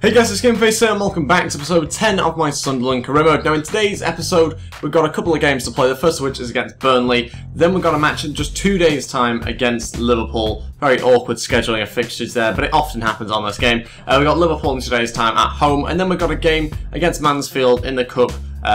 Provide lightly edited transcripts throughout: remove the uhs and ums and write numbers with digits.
Hey guys, it's Gameface here and welcome back to episode 10 of my Sunderland career mode. Now in today's episode, we've got a couple of games to play, the first of which is against Burnley, then we've got a match in just 2 days time against Liverpool. Very awkward scheduling of fixtures there, but it often happens on this game. We've got Liverpool in 2 days time at home, and then we've got a game against Mansfield in the Cup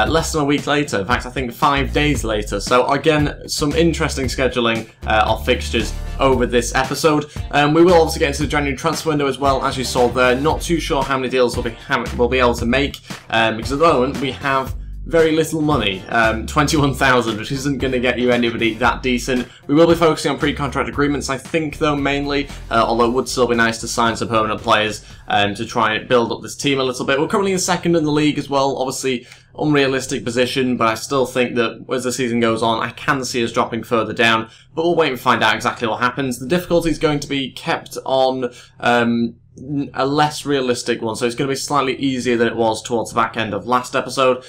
less than a week later, in fact I think 5 days later. So again, some interesting scheduling of fixtures over this episode. We will obviously get into the January transfer window as well, as you saw there. Not too sure how many deals we'll be able to make, because at the moment we have very little money, 21,000, which isn't going to get you anybody that decent. We will be focusing on pre-contract agreements, I think, though, mainly, although it would still be nice to sign some permanent players to try and build up this team a little bit. We're currently in second in the league as well, obviously unrealistic position, but I still think that as the season goes on, I can see us dropping further down, but we'll wait and find out exactly what happens. The difficulty is going to be kept on a less realistic one, so it's going to be slightly easier than it was towards the back end of last episode,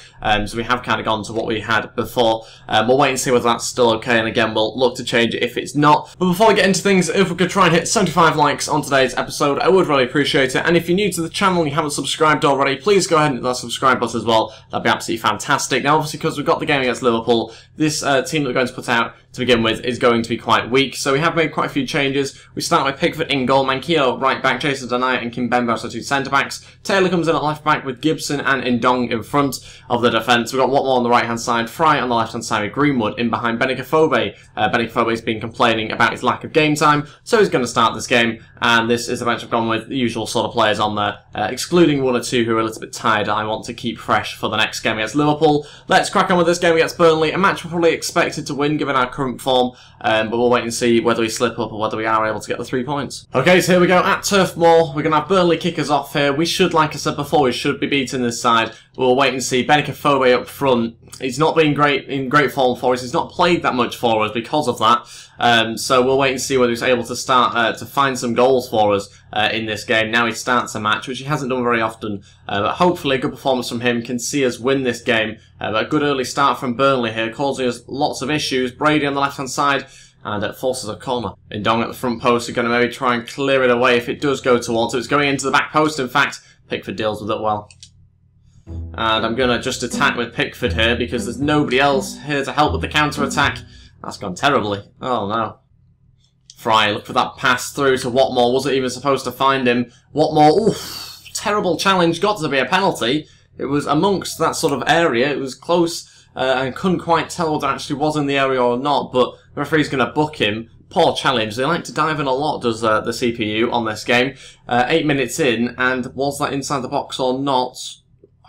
so we have kind of gone to what we had before. We'll wait and see whether that's still okay, and again we'll look to change it if it's not. But before we get into things, if we could try and hit 75 likes on today's episode, I would really appreciate it, and if you're new to the channel and you haven't subscribed already, please go ahead and hit that subscribe button as well. That'd be absolutely fantastic. Now obviously, because we've got the game against Liverpool, this team that we're going to put out to begin with is going to be quite weak, so we have made quite a few changes. We start with Pickford in goal, Manquillo right back, Jason Donai and Kimpembe as the two centre-backs. Taylor comes in at left-back with Gibson and Ndong in front of the defence. We've got Watmore on the right-hand side, Fry on the left-hand side with Greenwood in behind Benicaphobe. Benicaphobe's been complaining about his lack of game time, so he's going to start this game, and this is the match I've gone with, the usual sort of players on there, excluding one or two who are a little bit tired. I want to keep fresh for the next game against Liverpool. Let's crack on with this game against Burnley, a match we're probably expected to win given our current form, but we'll wait and see whether we slip up or whether we are able to get the 3 points. Okay, so here we go at Turf Moor. We're going to have Burnley kick us off here. We should, like I said before, we should be beating this side. We'll wait and see. Benicaphobe up front. He's not been in great form for us. He's not played that much for us because of that. So we'll wait and see whether he's able to start to find some goals for us in this game. Now he starts a match, which he hasn't done very often. But hopefully a good performance from him can see us win this game. But a good early start from Burnley here, causing us lots of issues. Brady on the left-hand side, and it forces a corner. Ndong at the front post are going to maybe try and clear it away if it does go towards it. It's going into the back post, in fact. Pickford deals with it well. And I'm going to just attack with Pickford here because there's nobody else here to help with the counter-attack. That's gone terribly. Oh no. Fry, look for that pass through to Watmore. Wasn't even supposed to find him. Watmore, oof, terrible challenge. Got to be a penalty. It was amongst that sort of area. It was close and couldn't quite tell whether it actually was in the area or not, but the referee's going to book him. Poor challenge. They like to dive in a lot, does the CPU on this game. 8 minutes in, and was that inside the box or not?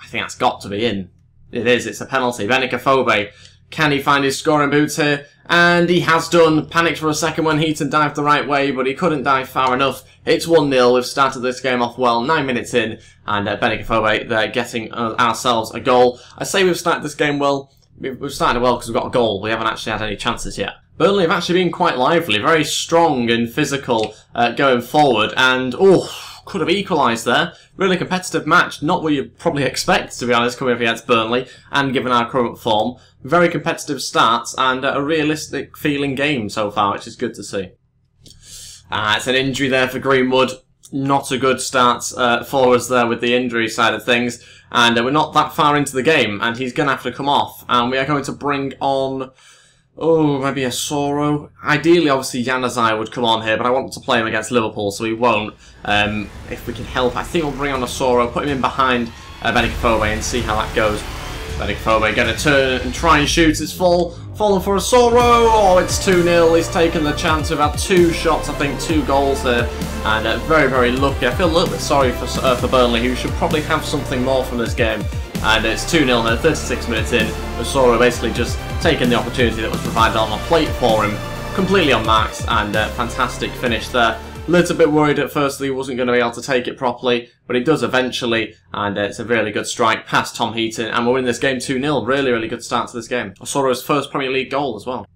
I think that's got to be in. It is. It's a penalty. Benicaphobe. Can he find his scoring boots here? And he has done. Panicked for a second when Heaton dived the right way, but he couldn't dive far enough. It's 1-0. We've started this game off well. 9 minutes in, and Benicaphobe, they're getting ourselves a goal. I say we've started this game well. We've started well because we've got a goal. We haven't actually had any chances yet. Burnley have actually been quite lively, very strong and physical going forward, and could have equalised there. Really competitive match, not what you'd probably expect, to be honest, coming up against Burnley, and given our current form. Very competitive starts, and a realistic feeling game so far, which is good to see. It's an injury there for Greenwood. Not a good start for us there with the injury side of things, and we're not that far into the game, and he's going to have to come off, and we are going to bring on... maybe a Soro. Ideally, obviously, Januzaj would come on here, but I want to play him against Liverpool, so he won't. If we can help, I think we'll bring on a Soro, put him in behind Benicaphobe and see how that goes. Benicaphobe going to turn and try and shoot. It's fallen for a Soro. Oh, it's 2-0. He's taken the chance. We've had 2 shots, I think, 2 goals there, and very, very lucky. I feel a little bit sorry for Burnley, who should probably have something more from this game. And it's 2-0 here, 36 minutes in, with Soro basically just taking the opportunity that was provided on a plate for him, completely unmarked, and fantastic finish there. A little bit worried at first that he wasn't going to be able to take it properly, but he does eventually, and it's a really good strike past Tom Heaton, and we're winning this game 2-0. Really, really good start to this game. Soro's first Premier League goal as well.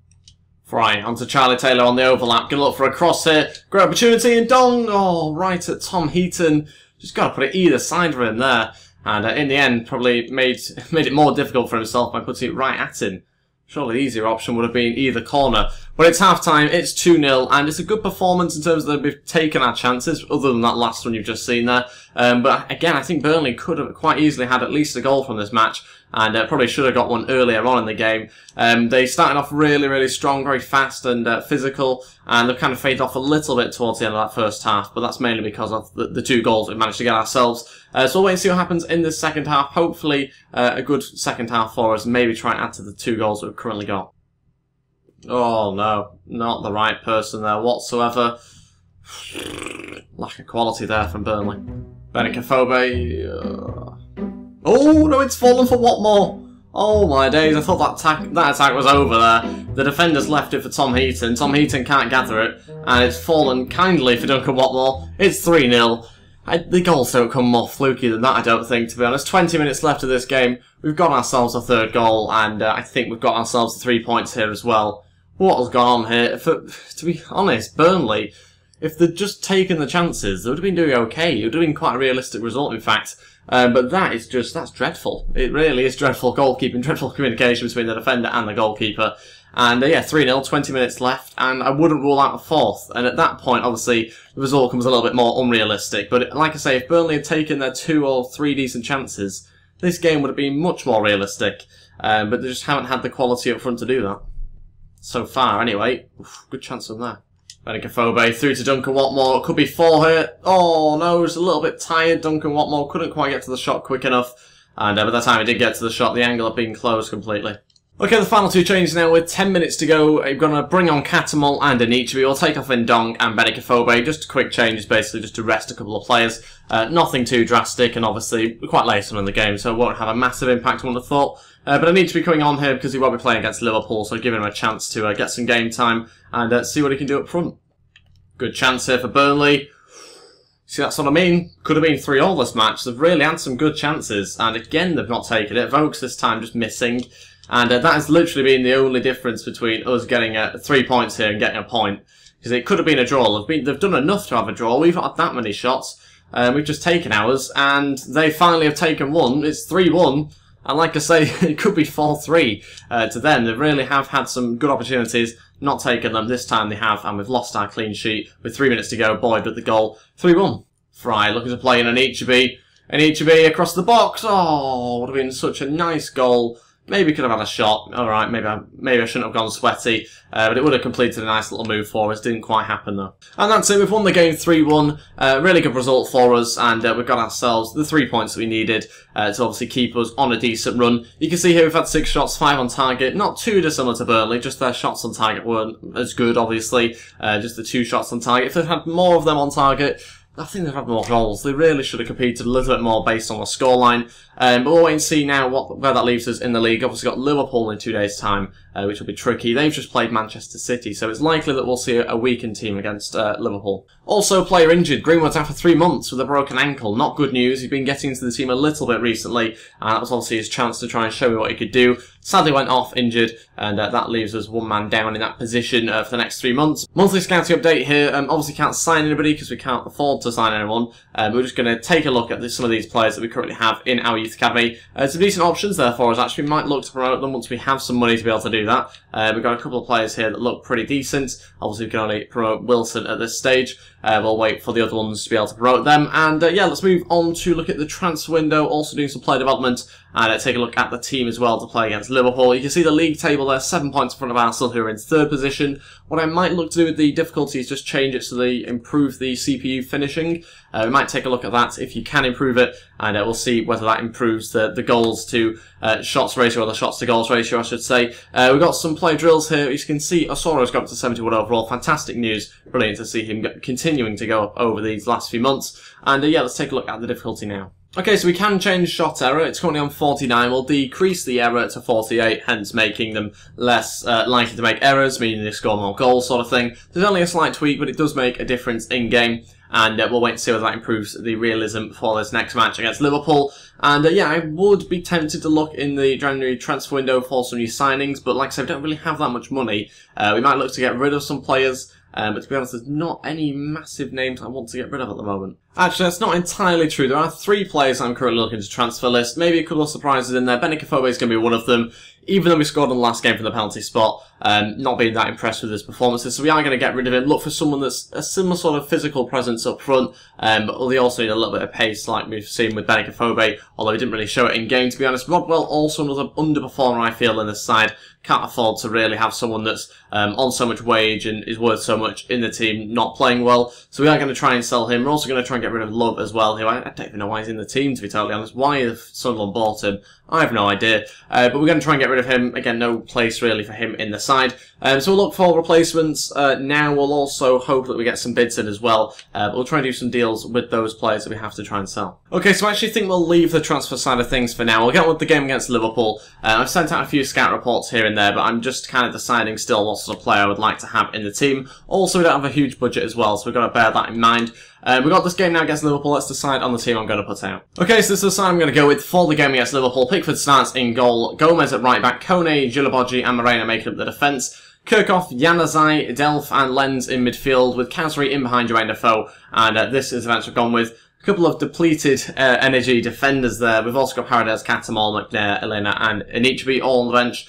Fry onto Charlie Taylor on the overlap, gonna look for a cross here, great opportunity, and Ndong, oh, right at Tom Heaton, just got to put it either side for him there. And in the end, probably made it more difficult for himself by putting it right at him. Surely the easier option would have been either corner. But it's half-time, it's 2-0, and it's a good performance in terms of that we've taken our chances, other than that last one you've just seen there. But again, I think Burnley could have quite easily had at least a goal from this match, and probably should have got one earlier on in the game. They started off really, really strong, very fast and physical, and they've kind of faded off a little bit towards the end of that first half, but that's mainly because of the 2 goals we managed to get ourselves. So we'll wait and see what happens in this second half. Hopefully a good second half for us, and maybe try and add to the 2 goals that we've currently got. Oh no, not the right person there whatsoever. Lack of quality there from Burnley. Benicaphobe. Oh no, it's fallen for Watmore. Oh my days, I thought that attack was over there. The defender's left it for Tom Heaton. Tom Heaton can't gather it, and it's fallen kindly for Duncan Watmore. It's 3-0. The goals don't come more fluky than that, I don't think, to be honest. 20 minutes left of this game. We've got ourselves a 3rd goal, and I think we've got ourselves the 3 points here as well. What has gone on here? To be honest, Burnley, if they'd just taken the chances, they would have been doing okay. It would have been quite a realistic result, in fact. But that's dreadful. It really is dreadful goalkeeping, dreadful communication between the defender and the goalkeeper. And yeah, 3-0, 20 minutes left, and I wouldn't rule out a 4th. And at that point, obviously, the result comes a little bit more unrealistic. But like I say, if Burnley had taken their 2 or 3 decent chances, this game would have been much more realistic. But they just haven't had the quality up front to do that. So far, anyway. Oof, good chance from there. Benicaphobe through to Duncan Watmore. Could be 4 here. Oh no, just a little bit tired. Duncan Watmore couldn't quite get to the shot quick enough. And by the time he did get to the shot, the angle had been closed completely. Okay, the final 2 changes now with 10 minutes to go. We're going to bring on Catamol and Anichebe. We'll take off Ndong and Benicaphobe. Just quick changes, basically, just to rest a couple of players. Nothing too drastic, and obviously we're quite late on in the game, so it won't have a massive impact, I would have thought. But I need to be coming on here because he won't be playing against Liverpool, so giving him a chance to get some game time and see what he can do up front. Good chance here for Burnley. See, that's what I mean. Could have been 3-3 this match. They've really had some good chances, and again, they've not taken it. Vokes this time just missing. And that has literally been the only difference between us getting 3 points here and getting a point. Because it could have been a draw. They've done enough to have a draw. We've not had that many shots. We've just taken ours, and they finally have taken one. It's 3-1. And like I say, it could be 4-3 to them. They really have had some good opportunities, not taken them. This time they have, and we've lost our clean sheet. With 3 minutes to go, Boyd with the goal. 3-1. Fry looking to play in Anichebe. Anichebe across the box. Oh, would have been such a nice goal. Maybe could have had a shot. Alright, maybe I shouldn't have gone sweaty. But it would have completed a nice little move for us. Didn't quite happen though. And that's it. We've won the game 3-1. Really good result for us. And we've got ourselves the 3 points that we needed to obviously keep us on a decent run. You can see here we've had 6 shots, 5 on target. Not too dissimilar to Burnley. Just their shots on target weren't as good, obviously. Just the 2 shots on target. If they'd had more of them on target, I think they've had more goals. They really should have competed a little bit more based on the scoreline. But we'll wait and see now where that leaves us in the league. Obviously got Liverpool in 2 days' time, which will be tricky. They've just played Manchester City, so it's likely that we'll see a weakened team against Liverpool. Also, player injured. Greenwood's out for 3 months with a broken ankle. Not good news. He's been getting into the team a little bit recently, and that was obviously his chance to try and show me what he could do. Sadly went off injured, and that leaves us 1 man down in that position for the next 3 months. Monthly scouting update here. Obviously can't sign anybody because we can't afford to sign anyone. We're just going to take a look at some of these players that we currently have in our youth academy. Some decent options there for us. Actually, we might look to promote them once we have some money to be able to do that. We've got a couple of players here that look pretty decent. Obviously, we can only promote Wilson at this stage. We'll wait for the other ones to be able to promote them. And yeah, let's move on to look at the transfer window. Also doing some player development. And take a look at the team as well to play against Liverpool. You can see the league table there, 7 points in front of Arsenal, who are in 3rd position. What I might look to do with the difficulty is just change it so they improve the CPU finishing. We might take a look at that if you can improve it, and we'll see whether that improves the goals to shots ratio, or the shots to goals ratio, I should say. We've got some player drills here. As you can see, Osoro's got up to 71 overall. Fantastic news. Brilliant to see him continuing to go up over these last few months. And yeah, let's take a look at the difficulty now. Okay, so we can change shot error. It's currently on 49. We'll decrease the error to 48, hence making them less likely to make errors, meaning they score more goals sort of thing. There's only a slight tweak, but it does make a difference in-game. And we'll wait and see whether that improves the realism for this next match against Liverpool. And yeah, I would be tempted to look in the January transfer window for some new signings, but like I said, we don't really have that much money. We might look to get rid of some players. But to be honest, there's not any massive names I want to get rid of at the moment. Actually, that's not entirely true. There are 3 players I'm currently looking to transfer list. Maybe a couple of surprises in there. Benicaphobe is going to be one of them. even though we scored in the last game from the penalty spot. Not being that impressed with his performances, so we are going to get rid of him. Look for someone that's a similar sort of physical presence up front, but they also need a little bit of pace, like we've seen with Benikafobe, although he didn't really show it in game, to be honest. Rodwell, also another underperformer, I feel, in this side. Can't afford to really have someone that's on so much wage and is worth so much in the team not playing well, so we are going to try and sell him. We're also going to try and get rid of Love as well, who I don't even know why he's in the team, to be totally honest. Why have Sunderland bought him? I have no idea, but we're going to try and get rid of him. Again, no place really for him in the side. So we'll look for replacements. Now we'll also hope that we get some bids in as well. We'll try and do some deals with those players that we have to try and sell. Okay, so I actually think we'll leave the transfer side of things for now. We'll get on with the game against Liverpool. I've sent out a few scout reports here and there, but I'm just kind of deciding still what sort of player I would like to have in the team. Also, we don't have a huge budget as well, so we've got to bear that in mind. We've got this game now against Liverpool. Let's decide on the team I'm going to put out. Okay, so this is the side I'm going to go with for the game against Liverpool. Pickford starts in goal. Gomez at right back. Kone, Djilabodji and Moreno making up the defence. Kirchhoff, Januzaj, Delph and Lenz in midfield, with Kasri in behind Jermaine Defoe. And this is the events we've gone with. A couple of depleted energy defenders there. We've also got Paredes, Catamol, McNair, Elena and Anichebe all on the bench.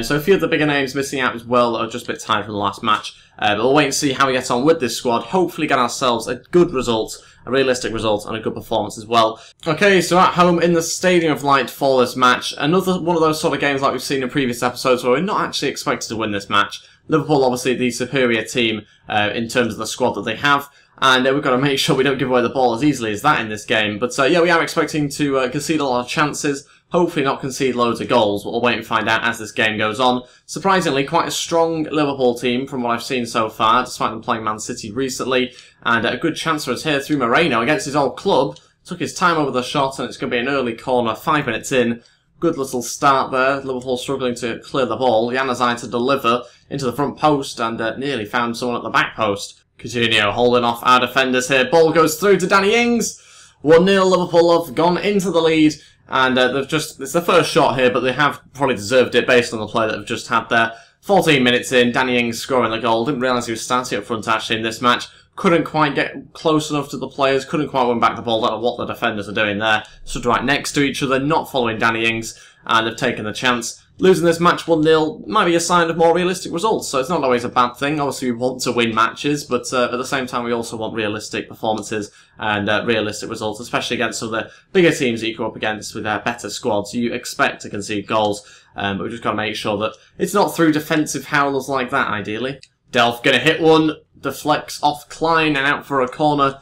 So a few of the bigger names missing out as well that are just a bit tired from the last match. But we'll wait and see how we get on with this squad. Hopefully get ourselves a good result, a realistic result, and a good performance as well. Okay, so at home in the Stadium of Light for this match. Another one of those sort of games like we've seen in previous episodes where we're not actually expected to win this match. Liverpool obviously the superior team in terms of the squad that they have. And we've got to make sure we don't give away the ball as easily as that in this game. But yeah, we are expecting to concede a lot of chances. Hopefully not concede loads of goals, but we'll wait and find out as this game goes on. Surprisingly, quite a strong Liverpool team from what I've seen so far, despite them playing Man City recently. And a good chance for us here through Moreno against his old club. Took his time over the shot, and it's going to be an early corner, 5 minutes in. Good little start there. Liverpool struggling to clear the ball. Januzaj to deliver into the front post, and nearly found someone at the back post. Coutinho holding off our defenders here. Ball goes through to Danny Ings. 1-0, Liverpool have gone into the lead. And it's the first shot here, but they have probably deserved it based on the play that they've just had there. 14 minutes in, Danny Ings scoring the goal. Didn't realise he was starting up front actually in this match. Couldn't quite get close enough to the players, couldn't quite win back the ball. Don't know what the defenders are doing there. Stood right next to each other, not following Danny Ings, and have taken the chance. Losing this match 1-0 might be a sign of more realistic results, so it's not always a bad thing. Obviously, we want to win matches, but at the same time, we also want realistic performances and realistic results, especially against some of the bigger teams that you go up against with their better squads. You expect to concede goals, but we've just got to make sure that it's not through defensive howlers like that, ideally. Delph going to hit one, deflects off Klein and out for a corner.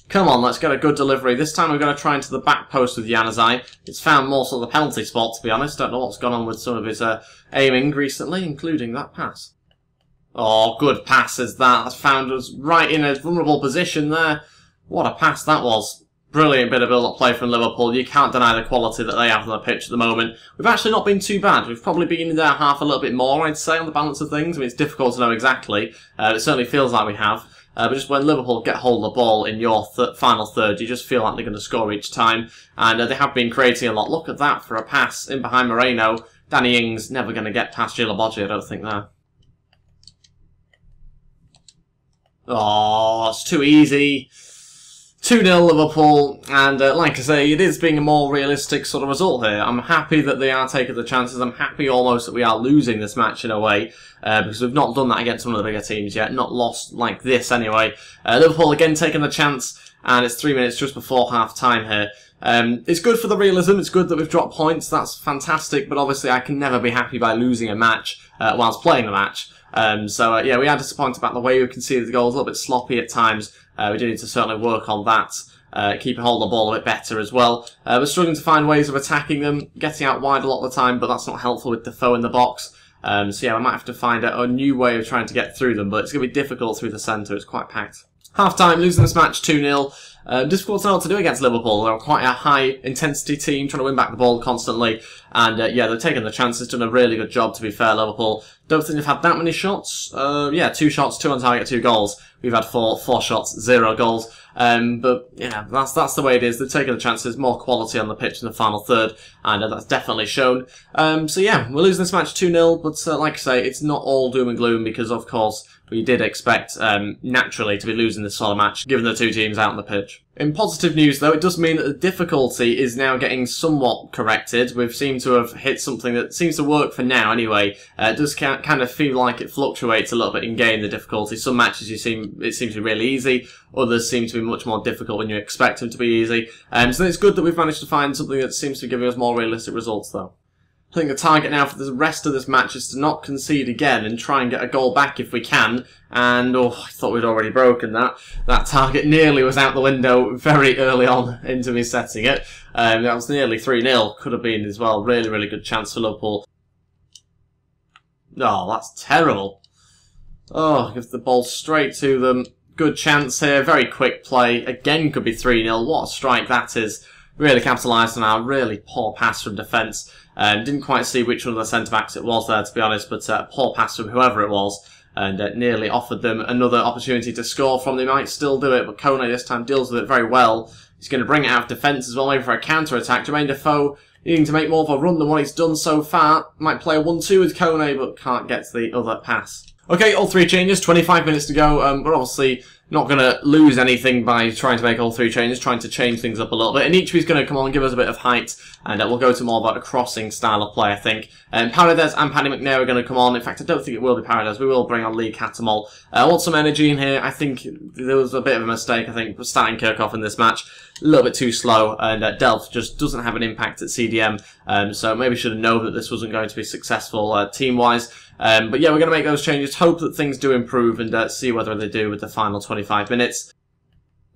Come on, let's get a good delivery. This time we're going to try into the back post with Januzaj. It's found more sort of the penalty spot, to be honest. Don't know what's gone on with some of his aiming recently, including that pass. Oh, good pass is that. That's found us right in a vulnerable position there. What a pass that was. Brilliant bit of build-up play from Liverpool. You can't deny the quality that they have on the pitch at the moment. We've actually not been too bad. We've probably been in their half a little bit more, I'd say, on the balance of things. I mean, it's difficult to know exactly. It certainly feels like we have. But just when Liverpool get hold of the ball in your final third, you just feel like they're going to score each time. And they have been creating a lot. Look at that for a pass in behind Moreno. Danny Ings never going to get past Djilabodji, I don't think, there. Oh, it's too easy. 2-0 Liverpool, and like I say, it is being a more realistic sort of result here. I'm happy that they are taking the chances. I'm happy almost that we are losing this match in a way, because we've not done that against one of the bigger teams yet. Not lost like this anyway. Liverpool again taking the chance, and it's 3 minutes just before half-time here. It's good for the realism. It's good that we've dropped points. That's fantastic, but obviously I can never be happy by losing a match whilst playing the match. Yeah, we are disappointed about the way we conceded the goals. A little bit sloppy at times. We do need to certainly work on that. Keep hold of the ball a bit better as well. We're struggling to find ways of attacking them, getting out wide a lot of the time, but that's not helpful with Defoe in the box. Yeah, we might have to find a new way of trying to get through them, but it's going to be difficult through the centre. It's quite packed. Half-time, losing this match 2-0. Difficult to know what to do against Liverpool. They're quite a high-intensity team, trying to win back the ball constantly. And yeah, they've taken the chances, done a really good job, to be fair, Liverpool. Don't think they've had that many shots. Yeah, 2 shots, 2 on target, 2 goals. We've had 4 shots, 0 goals. But, yeah, that's the way it is. They've taken the chances, more quality on the pitch in the final third, and that's definitely shown. So, yeah, we're losing this match 2-0, but like I say, it's not all doom and gloom, because, of course, but you did expect naturally to be losing this sort of match, given the two teams out on the pitch. In positive news, though, it does mean that the difficulty is now getting somewhat corrected. We've seemed to have hit something that seems to work for now, anyway. It does kind of feel like it fluctuates a little bit in game, the difficulty. Some matches it seems to be really easy, others seem to be much more difficult when you expect them to be easy. So it's good that we've managed to find something that seems to be giving us more realistic results, though. I think the target now for the rest of this match is to not concede again and try and get a goal back if we can. And, oh, I thought we'd already broken that. That target nearly was out the window very early on into me setting it. That was nearly 3-0. Could have been as well. Really, really good chance for Liverpool. Oh, that's terrible. Oh, gives the ball straight to them. Good chance here. Very quick play. Again, could be 3-0. What a strike that is. Really capitalised on our really poor pass from defence. Didn't quite see which one of the centre-backs it was there, to be honest, but a poor pass from whoever it was, and nearly offered them another opportunity to score from. They might still do it, but Kone this time deals with it very well. He's going to bring it out of defence as well, maybe for a counter-attack. Jermaine Defoe needing to make more of a run than what he's done so far. Might play a 1-2 with Kone, but can't get to the other pass. Okay, all three changes, 25 minutes to go. We're obviously not going to lose anything by trying to make all three changes, trying to change things up a little bit. And each is going to come on and give us a bit of height, and we'll go to more about a crossing style of play, I think. Paredes and Paddy McNair are going to come on. In fact, I don't think it will be Paredes. We will bring on Lee Catamol. I want some energy in here. I think there was a bit of a mistake, I think, starting Kirchhoff in this match. A little bit too slow, and Delph just doesn't have an impact at CDM, so maybe should have known that this wasn't going to be successful team-wise. But yeah, we're going to make those changes, hope that things do improve, and see whether they do with the final 25 minutes.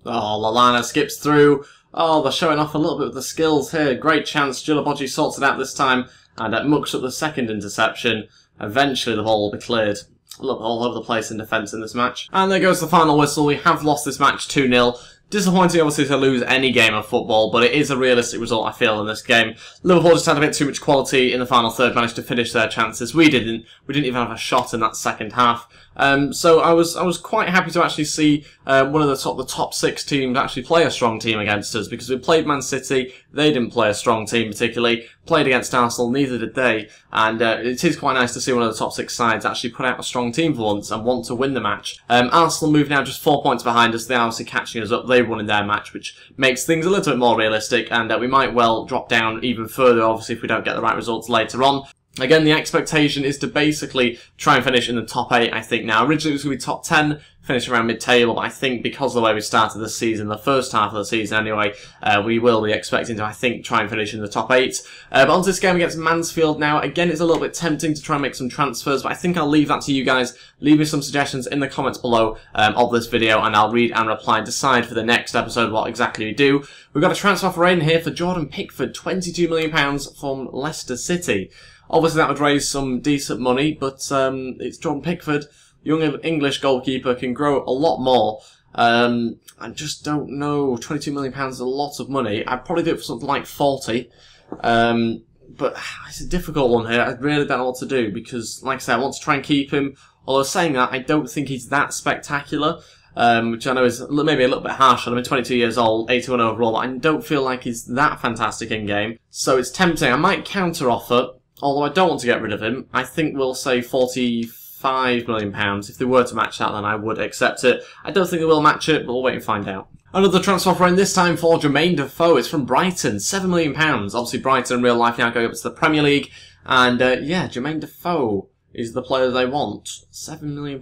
Oh, Lallana skips through. Oh, they're showing off a little bit of the skills here. Great chance. Djilabodji sorts it out this time, and mucks up the second interception. Eventually the ball will be cleared. A little bit all over the place in defence in this match. And there goes the final whistle. We have lost this match 2-0. Disappointing, obviously, to lose any game of football, but it is a realistic result, I feel, in this game. Liverpool just had a bit too much quality in the final third, managed to finish their chances. We didn't. We didn't even have a shot in that second half. So I was quite happy to actually see one of the top 6 teams actually play a strong team against us, because we played Man City. They didn't play a strong team particularly. Played against Arsenal, neither did they. And it is quite nice to see one of the top 6 sides actually put out a strong team for once and want to win the match. Arsenal move now just 4 points behind us. They're obviously catching us up. They won in their match, which makes things a little bit more realistic, and we might well drop down even further, obviously, if we don't get the right results later on. Again, the expectation is to basically try and finish in the top 8, I think now. Originally it was going to be top 10, finish around mid-table, but I think because of the way we started the season, the first half of the season anyway, we will be expecting to, I think, try and finish in the top 8. But onto this game against Mansfield now. Again, it's a little bit tempting to try and make some transfers, but I think I'll leave that to you guys. Leave me some suggestions in the comments below of this video, and I'll read and reply and decide for the next episode what exactly we do. We've got a transfer offer in here for Jordan Pickford, £22 million from Leicester City. Obviously, that would raise some decent money, but it's Jordan Pickford. Young English goalkeeper can grow a lot more. I just don't know. £22 million is a lot of money. I'd probably do it for something like 40. But it's a difficult one here. I really don't know what to do because, like I said, I want to try and keep him. Although saying that, I don't think he's that spectacular. Which I know is maybe a little bit harsh on him. 22 years old, 81 overall, but I don't feel like he's that fantastic in-game. So it's tempting. I might counter-offer. Although I don't want to get rid of him, I think we'll say £45 million. If they were to match that, then I would accept it. I don't think they will match it, but we'll wait and find out. Another transfer offer in, this time for Jermaine Defoe. It's from Brighton, £7 million. Obviously, Brighton in real life now going up to the Premier League. And, yeah, Jermaine Defoe is the player they want. £7 million.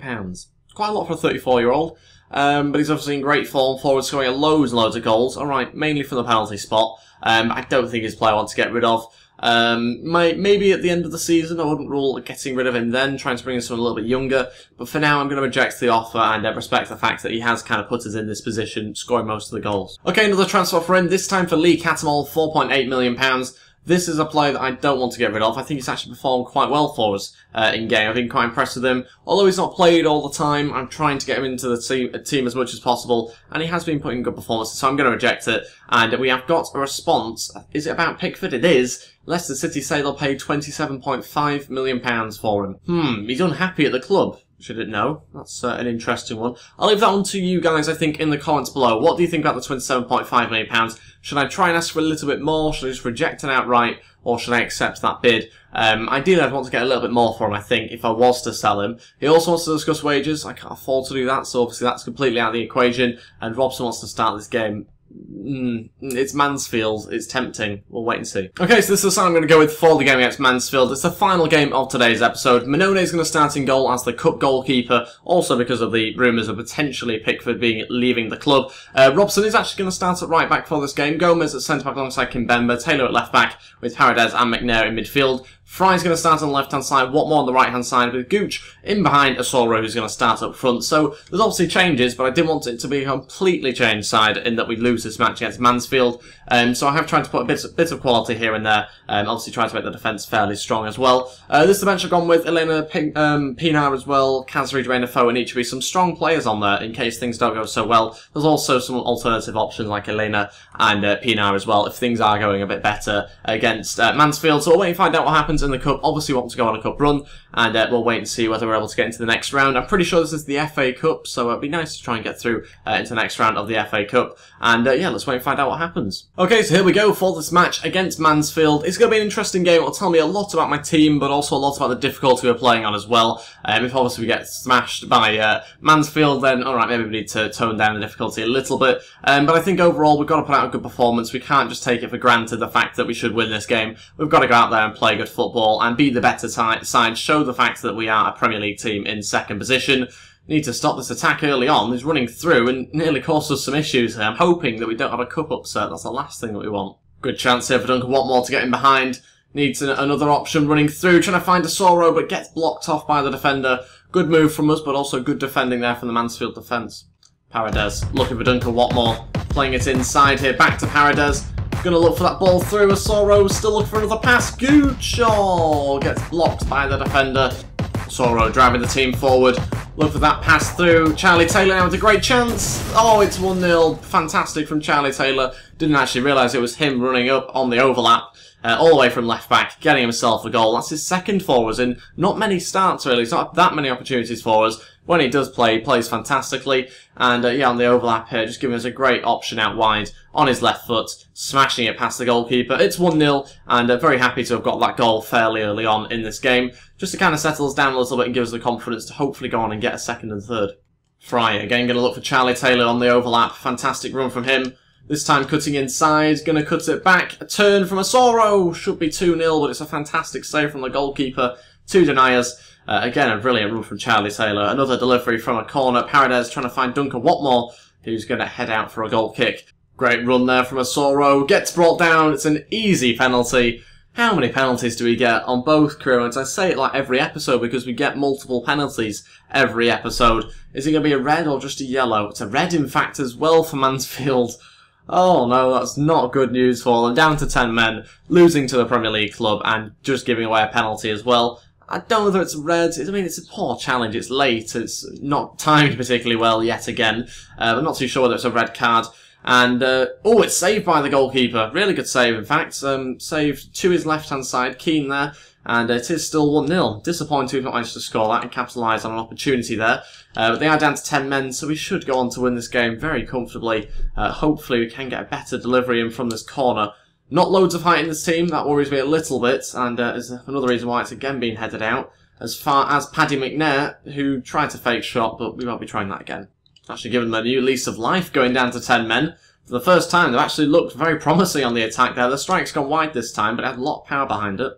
Quite a lot for a 34-year-old. But he's obviously in great form, forward scoring loads and loads of goals. Alright, mainly from the penalty spot. I don't think his player I want to get rid of. Maybe at the end of the season, I wouldn't rule getting rid of him then, trying to bring in someone a little bit younger. But for now, I'm going to reject the offer and respect the fact that he has kind of put us in this position, scoring most of the goals. Okay, another transfer offer in, this time for Lee Catamol, £4.8 million. This is a player that I don't want to get rid of. I think he's actually performed quite well for us in-game. I've been quite impressed with him. Although he's not played all the time, I'm trying to get him into the team as much as possible. And he has been putting good performances, so I'm going to reject it. And we have got a response. Is it about Pickford? It is. Leicester City say they'll pay £27.5 million for him. He's unhappy at the club. which I didn't know. That's an interesting one. I'll leave that one to you guys, I think, in the comments below. What do you think about the £27.5 million? Should I try and ask for a little bit more? Should I just reject it outright? Or should I accept that bid? Ideally, I'd want to get a little bit more for him, I think, if I was to sell him. He also wants to discuss wages. I can't afford to do that, so obviously that's completely out of the equation. And Robson wants to start this game. It's Mansfield. It's tempting. We'll wait and see. Okay, so this is the sign I'm going to go with for the game against Mansfield. It's the final game of today's episode. Mannone is going to start in goal as the cup goalkeeper, also because of the rumours of potentially Pickford leaving the club. Robson is actually going to start at right back for this game. Gomez at centre back alongside Kimbemba. Taylor at left back with Paredes and McNair in midfield. Fry's going to start on the left-hand side, Watmore on the right-hand side, with Gooch in behind Asoro, who's going to start up front. So there's obviously changes, but I didn't want it to be a completely changed side in that we lose this match against Mansfield. So I have tried to put a bit of quality here and there. Obviously trying to make the defence fairly strong as well. This is the bench I've gone with Elena Pinar as well, Kazri, Dwayne Defoe and Ichibi. Some strong players on there in case things don't go so well. There's also some alternative options like Elena and Pinar as well if things are going a bit better against Mansfield. So we'll wait and find out what happens in the cup. Obviously want to go on a cup run, and we'll wait and see whether we're able to get into the next round. I'm pretty sure this is the FA Cup, so it'd be nice to try and get through into the next round of the FA Cup. And yeah, let's wait and find out what happens. Okay, so here we go for this match against Mansfield. It's going to be an interesting game. It'll tell me a lot about my team, but also a lot about the difficulty we're playing on as well. If obviously we get smashed by Mansfield, then alright, maybe we need to tone down the difficulty a little bit. But I think overall we've got to put out a good performance. We can't just take it for granted, the fact that we should win this game. We've got to go out there and play good football and be the better side, show the fact that we are a Premier League team in second position. Need to stop this attack early on. He's running through and nearly caused us some issues here. I'm hoping that we don't have a cup upset. That's the last thing that we want. Good chance here for Duncan Watmore to get in behind. Needs another option running through, trying to find Asoro, but gets blocked off by the defender. Good move from us, but also good defending there from the Mansfield defence. Paredes looking for Duncan Watmore, playing it inside here, back to Paredes. Gonna look for that ball through. Asoro still looking for another pass. Gooch gets blocked by the defender. Asoro driving the team forward. Look for that pass through. Charlie Taylor now with a great chance. Oh, it's 1-0. Fantastic from Charlie Taylor. Didn't actually realise it was him running up on the overlap. All the way from left back, getting himself a goal. That's his second for us in not many starts really. It's not that many opportunities for us. When he does play, he plays fantastically. And yeah, on the overlap here, just giving us a great option out wide on his left foot, smashing it past the goalkeeper. It's 1-0, and very happy to have got that goal fairly early on in this game, just to kind of settle us down a little bit and give us the confidence to hopefully go on and get a second and third. Fry again going to look for Charlie Taylor on the overlap. Fantastic run from him. This time cutting inside, going to cut it back. A turn from Asoro. Should be 2-0, but it's a fantastic save from the goalkeeper. 2 deniers. Again, a brilliant run from Charlie Taylor. Another delivery from a corner. Paredes trying to find Duncan Watmore, who's going to head out for a goal kick. Great run there from Asoro. Gets brought down. It's an easy penalty. How many penalties do we get on both crews? I say it like every episode because we get multiple penalties every episode. Is it going to be a red or just a yellow? It's a red, in fact, as well for Mansfield. Oh no, that's not good news for them. Down to 10 men, losing to the Premier League club and just giving away a penalty as well. I don't know whether it's red. I mean, it's a poor challenge. It's late. It's not timed particularly well yet again. I'm not too sure whether it's a red card. And, oh, it's saved by the goalkeeper. Really good save, in fact. Saved to his left-hand side. Keane there. And it is still 1-0. Disappointing we've not managed to score that and capitalise on an opportunity there. But they are down to 10 men, so we should go on to win this game very comfortably. Hopefully we can get a better delivery in from this corner. Not loads of height in this team, that worries me a little bit, and is another reason why it's again being headed out. As far as Paddy McNair, who tried to fake shot, but we won't be trying that again. Actually given them a new lease of life going down to 10 men. For the first time, they've actually looked very promising on the attack there. The strike's gone wide this time, but it had a lot of power behind it.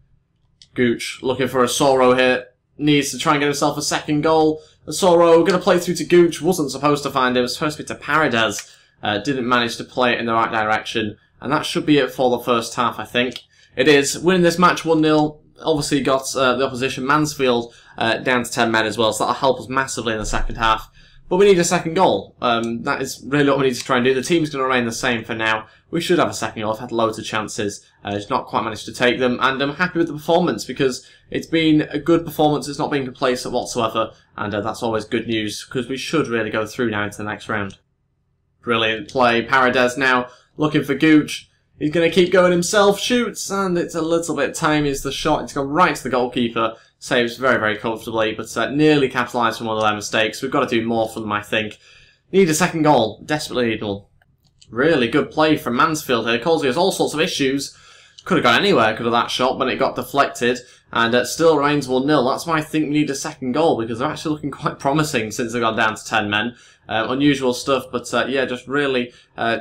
Gooch looking for Asoro here. Needs to try and get himself a second goal. Asoro going to play through to Gooch. Wasn't supposed to find him. It was supposed to be to Paredes. Didn't manage to play it in the right direction. And that should be it for the first half, I think. It is. Winning this match 1-0. Obviously got the opposition, Mansfield, down to 10 men as well. So that'll help us massively in the second half. But we need a second goal. That is really what we need to try and do. The team's going to remain the same for now. We should have a second goal. I've had loads of chances. Just not quite managed to take them. And I'm happy with the performance because it's been a good performance. It's not been complacent whatsoever. And that's always good news because we should really go through now into the next round. Brilliant play. Paredes now looking for Gooch. He's going to keep going himself. Shoots. And it's a little bit timey as the shot. It's gone right to the goalkeeper. saves very, very comfortably, but nearly capitalised from one of their mistakes. We've got to do more for them, I think. Need a second goal. Desperately need one. Really good play from Mansfield here. Colsey has all sorts of issues. Could have gone anywhere, could have that shot, but it got deflected, and still remains 1-0. That's why I think we need a second goal, because they're actually looking quite promising since they've gone down to 10 men. Unusual stuff, but yeah, just really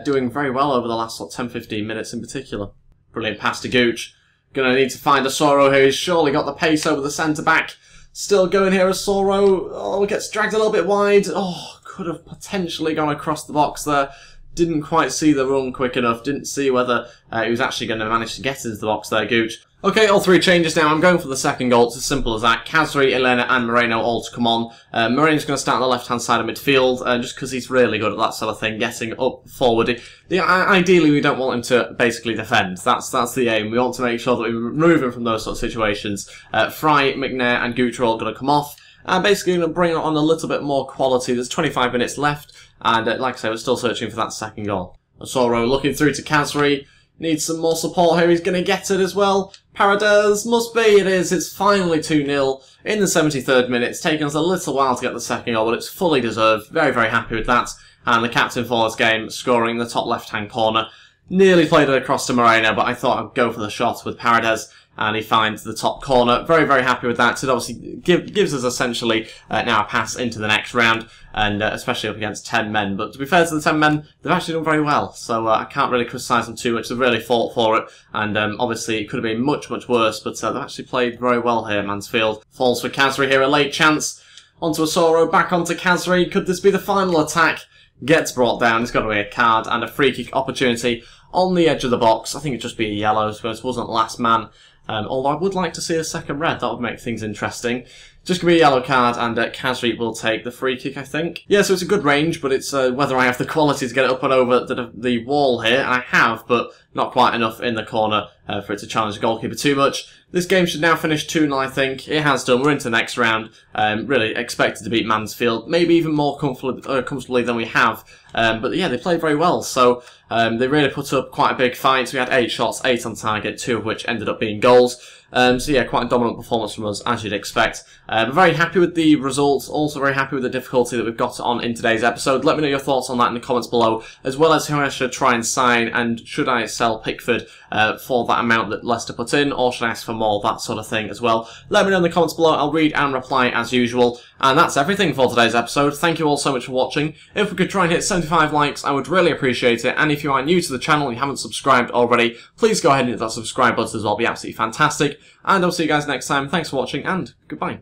doing very well over the last 10-15 minutes in particular. Brilliant pass to Gooch. Gonna need to find Asoro here. He's surely got the pace over the centre-back. Still going here, Asoro. Oh, gets dragged a little bit wide. Oh, could have potentially gone across the box there. Didn't quite see the run quick enough. Didn't see whether he was actually going to manage to get into the box there, Gooch. Okay, all three changes now. I'm going for the second goal. It's as simple as that. Kazri, Elena and Moreno all to come on. Moreno's going to start on the left-hand side of midfield, just because he's really good at that sort of thing, getting up forward. Ideally, we don't want him to basically defend. That's the aim. We want to make sure that we remove him from those sort of situations. Fry, McNair and Gooch are all going to come off. And basically going to bring on a little bit more quality. There's 25 minutes left. And like I say, we're still searching for that second goal. Asoro looking through to Kazri. Needs some more support here. He's going to get it as well. Paredes must be. It is. It's finally 2-0 in the 73rd minute. It's taken us a little while to get the second goal, but it's fully deserved. Very, very happy with that. And the captain for this game scoring in the top left-hand corner. Nearly played it across to Moreno, but I thought I'd go for the shot with Paredes. And he finds the top corner. Very, very happy with that. It obviously gives us essentially now a pass into the next round, and especially up against 10 men. But to be fair to the 10 men, they've actually done very well, so I can't really criticise them too much. They've really fought for it, and obviously it could have been much, much worse, but they've actually played very well here, Mansfield. Falls for Kazri here, a late chance. Onto Asoro, back onto Kazri. Could this be the final attack? Gets brought down. It's got to be a card and a free kick opportunity on the edge of the box. I think it'd just be a yellow, so it wasn't last man. Although I would like to see a second red, that would make things interesting. Just going to be a yellow card, and Kazri will take the free kick, I think. Yeah, so it's a good range, but it's whether I have the quality to get it up and over the wall here, and I have, but not quite enough in the corner for it to challenge the goalkeeper too much. This game should now finish 2-0, I think. It has done. We're into the next round. Really expected to beat Mansfield, maybe even more comfortably than we have. But yeah, they played very well, so they really put up quite a big fight. We had 8 shots, 8 on target, 2 of which ended up being goals. So yeah, quite a dominant performance from us, as you'd expect. We're very happy with the results, also very happy with the difficulty that we've got on in today's episode. Let me know your thoughts on that in the comments below, as well as who I should try and sign, and should I sell Pickford for that amount that Leicester put in, or should I ask for more, that sort of thing as well. Let me know in the comments below. I'll read and reply as usual. And that's everything for today's episode. Thank you all so much for watching. If we could try and hit 75 likes, I would really appreciate it. And if you are new to the channel and you haven't subscribed already, please go ahead and hit that subscribe button as well. It'll be absolutely fantastic. And I'll see you guys next time. Thanks for watching, and goodbye.